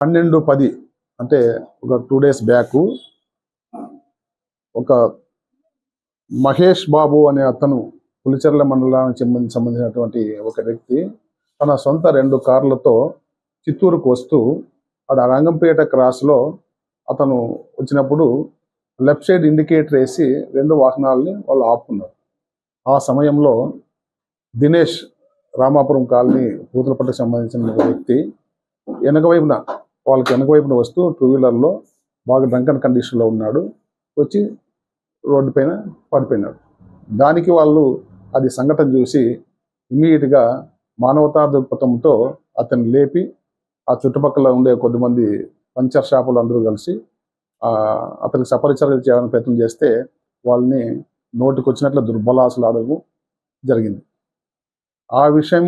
12-10 అంటే ఒక 2 days back ఒక మహేష్ బాబు అనే అతను పులిచెర్ల మండలానికి సంబంధించినటువంటి ఒక వ్యక్తి తన సొంత 2 కార్లతో చిత్తూరుకు వస్తూ అక్కడ రంగంపేట క్రాస్లో అతను వచ్చినప్పుడు లెఫ్ట్ సైడ్ ఇండికేటర్ వేసి 2 వాహనాలని వాళ్ళు ఆపుకున్నారు. ఆ సమయంలో దినేష్ రామాపురం కాలనీ పూతలపట్టుకు సంబంధించిన వ్యక్తి వాళ్ళకి వెనక వైపున వస్తూ 2-wheelerలో బాగా డ్రంకన్ కండిషన్లో ఉన్నాడు. వచ్చి రోడ్డు పైన పడిపోయినాడు. దానికి వాళ్ళు అది సంఘటన చూసి ఇమ్మీడియట్గా మానవతా దృక్పథంతో అతన్ని లేపి ఆ చుట్టుపక్కల ఉండే కొద్దిమంది పంచర్ షాపులు అందరూ కలిసి అతనికి సపరిచర్యలు చేయాలని ప్రయత్నం చేస్తే వాళ్ళని నోటికి వచ్చినట్లు దుర్బలాసులు ఆడడం జరిగింది. ఆ విషయం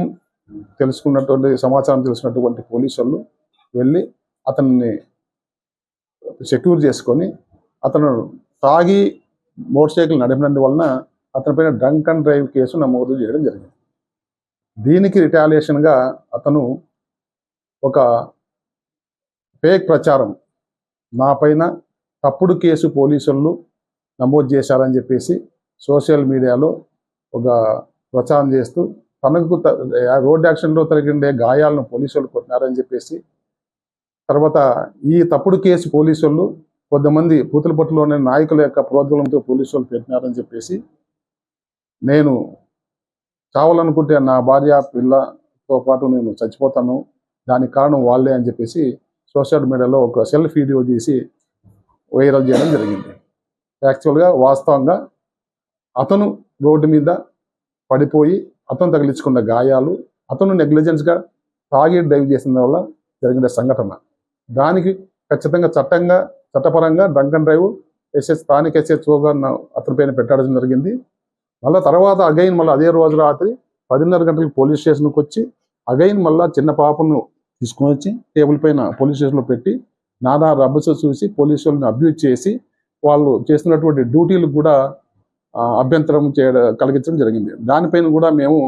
సమాచారం తెలుసుకున్నటువంటి పోలీసు వాళ్ళు వెళ్ళి అతన్ని సెక్యూర్ చేసుకొని అతను తాగి మోటార్ సైకిల్ నడిపినందువలన అతనిపైన డ్రంక్ అండ్ డ్రైవ్ కేసు నమోదు చేయడం జరిగింది. దీనికి రిటాలియేషన్గా అతను ఒక ఫేక్ ప్రచారం నా పైన తప్పుడు కేసు పోలీసులు నమోదు చేశారని చెప్పేసి సోషల్ మీడియాలో ఒక ప్రచారం చేస్తూ తనకు రోడ్ యాక్షన్లో జరిగే గాయాలను పోలీసులు కొట్టినారని చెప్పేసి, తర్వాత ఈ తప్పుడు కేసు పోలీసులు కొంతమంది పూతలపట్టులోని నాయకుల యొక్క ప్రోద్బలంతో పోలీసులు పెట్టినారని చెప్పేసి, నేను చావాలనుకుంటే నా భార్య పిల్లతో పాటు నేను చచ్చిపోతాను, దానికి కారణం వాళ్ళే అని చెప్పేసి సోషల్ మీడియాలో ఒక సెల్ఫ్ వీడియో తీసి వైరల్ చేయడం జరిగింది. యాక్చువల్గా వాస్తవంగా అతను రోడ్డు మీద పడిపోయి అతను తగిలించుకున్న గాయాలు అతను నెగ్లిజెన్స్గా తాగి డ్రైవ్ చేసిన వల్ల జరిగిన సంఘటన. దానికి ఖచ్చితంగా చట్టపరంగా డ్రంక్ అండ్ డ్రైవ్ స్థానిక SHOగా అతని పైన పెట్టడం జరిగింది. మళ్ళీ తర్వాత మళ్ళీ అదే రోజు రాత్రి 10:30 గంటలకు పోలీస్ స్టేషన్కి వచ్చి మళ్ళీ చిన్న పాపను తీసుకొని వచ్చి టేబుల్ పైన పోలీస్ స్టేషన్లో పెట్టి నానా రబ్బసు చూసి పోలీసు వాళ్ళని అబ్యూజ్ చేసి వాళ్ళు చేస్తున్నటువంటి డ్యూటీలకు కూడా అభ్యంతరం కలిగించడం జరిగింది. దానిపైన కూడా మేము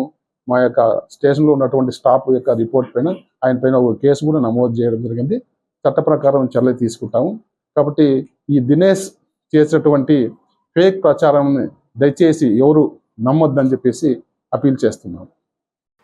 మా యొక్క స్టేషన్లో ఉన్నటువంటి స్టాఫ్ యొక్క రిపోర్ట్ పైన ఆయన పైన ఒక కేసు కూడా నమోదు చేయడం జరిగింది. చట్ట ప్రకారం చర్యలు తీసుకుంటాము. కాబట్టి ఈ దినేష్ చేసినటువంటి ఫేక్ ప్రచారాన్ని దయచేసి ఎవరు నమ్మొద్దని చెప్పేసి అపీల్ చేస్తున్నాం.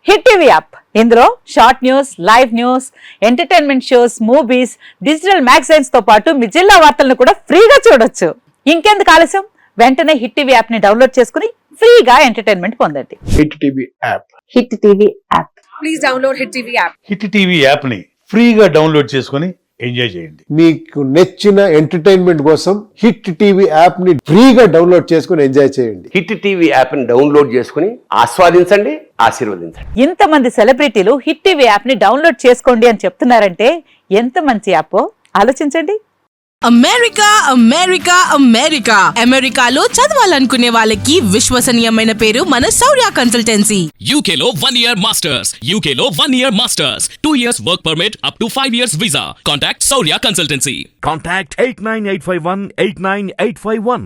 హిట్ టీవీ యాప్, ఇందులో short news, live news, entertainment shows, movies, digital magazines తో పాటు మీ జిల్లా వార్తలను కూడా ఫ్రీగా చూడొచ్చు. ఇంకెందుకు ఆలస్యం, వెంటనే హిట్ టీవీ యాప్ ని డౌన్లోడ్ చేసుకుని ఫ్రీగా ఎంటర్టైన్మెంట్ పొందండి. Hit TV app. Hit TV app. Please download hit TV app. Hit TV app ని ఫ్రీగా డౌన్లోడ్ చేసుకుని ఎంజాయ్ చేయండి. మీకు నచ్చిన ఎంటర్టైన్మెంట్ కోసం హిట్ టీవీ యాప్ ని ఫ్రీగా డౌన్లోడ్ చేసుకుని ఎంజాయ్ చేయండి. హిట్ టీవీ యాప్ ని డౌన్లోడ్ చేసుకుని ఆస్వాదించండి, ఆశీర్వదించండి. ఇంతమంది సెలబ్రిటీలు హిట్ టీవీ యాప్ ని డౌన్లోడ్ చేసుకోండి అని చెప్తున్నారంటే ఎంత మంచి యాప్ ఆలోచించండి. అమెరికా అమెరికా అమెరికా అమెరికాలో చదవాలనుకునే వాళ్ళకి విశ్వసనీయమైన పేరు మన శౌర్య కన్సల్టెన్సీ. UK లో 1 year masters, UK లో 1 year masters, 2 years work permit up to 5 years visa. Contact Saurya Consultancy. Contact 89851 89851.